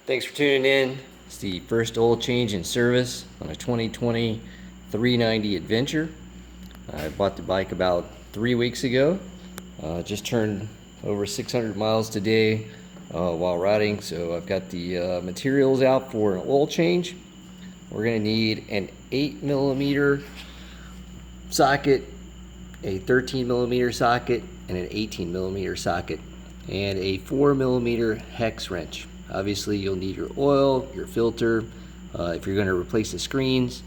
Thanks for tuning in. It's the first oil change in service on a 2020 390 Adventure. I bought the bike about 3 weeks ago. Just turned over 600 miles today while riding, so I've got the materials out for an oil change. We're going to need an 8mm socket, a 13mm socket, and an 18mm socket, and a 4mm hex wrench. Obviously you'll need your oil, your filter, if you're going to replace the screens.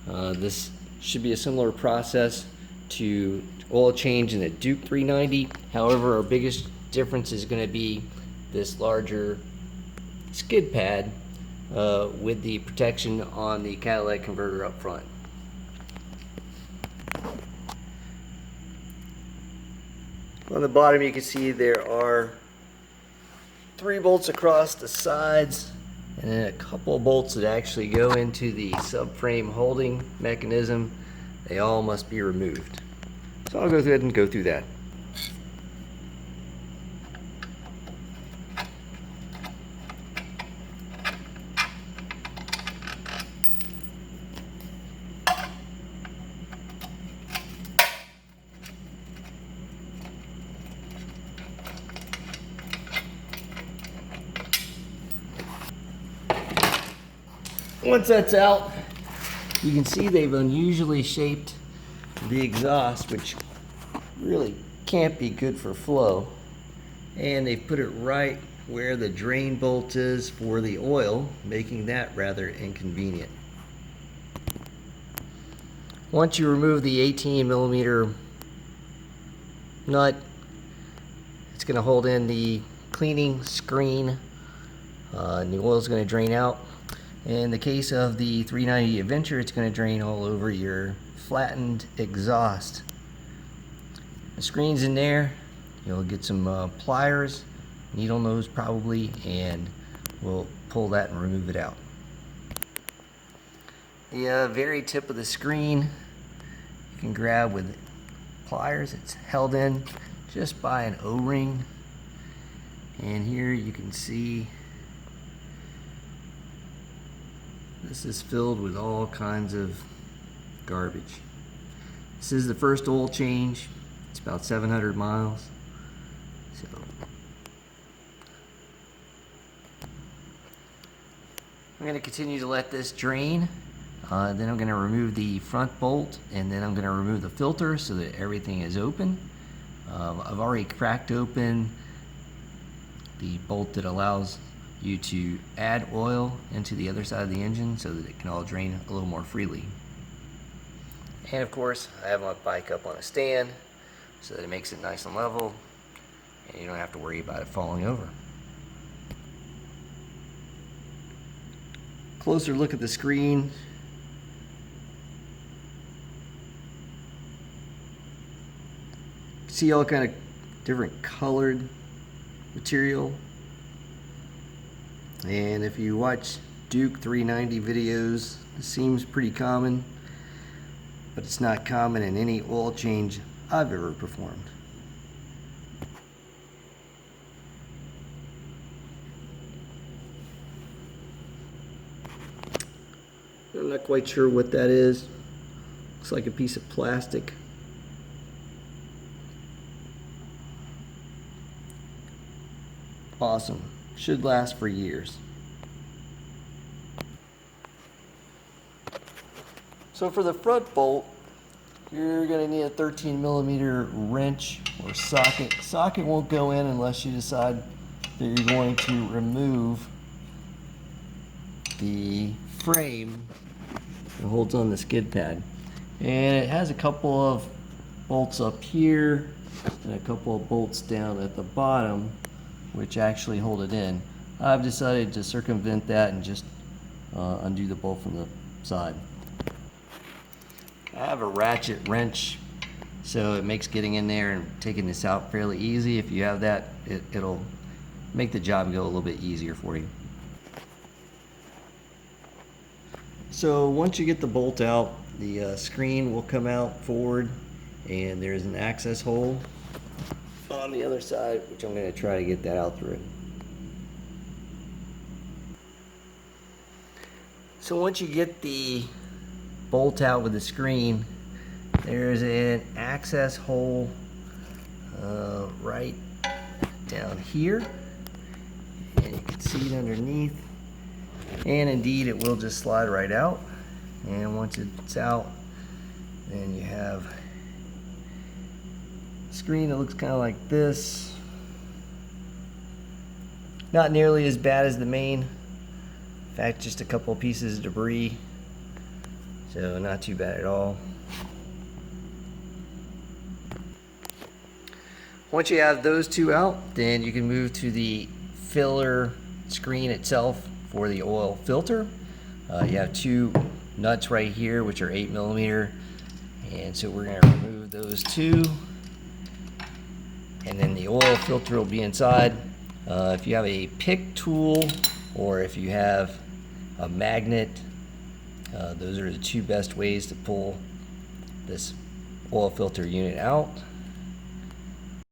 This should be a similar process to oil change in the Duke 390. However, our biggest difference is going to be this larger skid pad with the protection on the catalytic converter up front. On the bottom you can see there are 3 bolts across the sides and then a couple of bolts that actually go into the subframe holding mechanism. They all must be removed. So I'll go ahead and go through that. Once that's out, you can see they've unusually shaped the exhaust, which really can't be good for flow. And they've put it right where the drain bolt is for the oil, making that rather inconvenient. Once you remove the 18mm nut, it's going to hold in the cleaning screen, and the oil is going to drain out. In the case of the 390 Adventure, it's going to drain all over your flattened exhaust. The screen's in there. You'll get some pliers, needle nose probably, and we'll pull that and remove it out. The very tip of the screen you can grab with pliers. It's held in just by an O-ring, and here you can see this is filled with all kinds of garbage. This is the first oil change. It's about 700 miles. So I'm going to continue to let this drain. Then I'm going to remove the front bolt, and then I'm going to remove the filter so that everything is open. I've already cracked open the bolt that allows you to add oil into the other side of the engine so that it can all drain a little more freely. And of course, I have my bike up on a stand so that it makes it nice and level and you don't have to worry about it falling over. Closer look at the screen. See all kind of different colored material. And if you watch Duke 390 videos, it seems pretty common, but it's not common in any oil change I've ever performed. I'm not quite sure what that is. Looks like a piece of plastic. Awesome. Should last for years. So for the front bolt, you're going to need a 13mm wrench or socket. Socket won't go in unless you decide that you're going to remove the frame that holds on the skid pad. And it has a couple of bolts up here and a couple of bolts down at the bottom which actually hold it in. I've decided to circumvent that and just undo the bolt from the side. I have a ratchet wrench, so it makes getting in there and taking this out fairly easy. If you have that, it'll make the job go a little bit easier for you. So once you get the bolt out, the screen will come out forward, and there's an access hole on the other side, which I'm going to try to get that out through. So once you get the bolt out with the screen, there's an access hole right down here, and you can see it underneath, and indeed it will just slide right out. And once it's out, then you have a screen that looks kind of like this. Not nearly as bad as the main. In fact, just a couple of pieces of debris, so not too bad at all. Once you have those two out, then you can move to the filler screen itself for the oil filter. You have two nuts right here, which are 8mm, and so we're going to remove those two, and then the oil filter will be inside. If you have a pick tool or if you have a magnet, those are the two best ways to pull this oil filter unit out.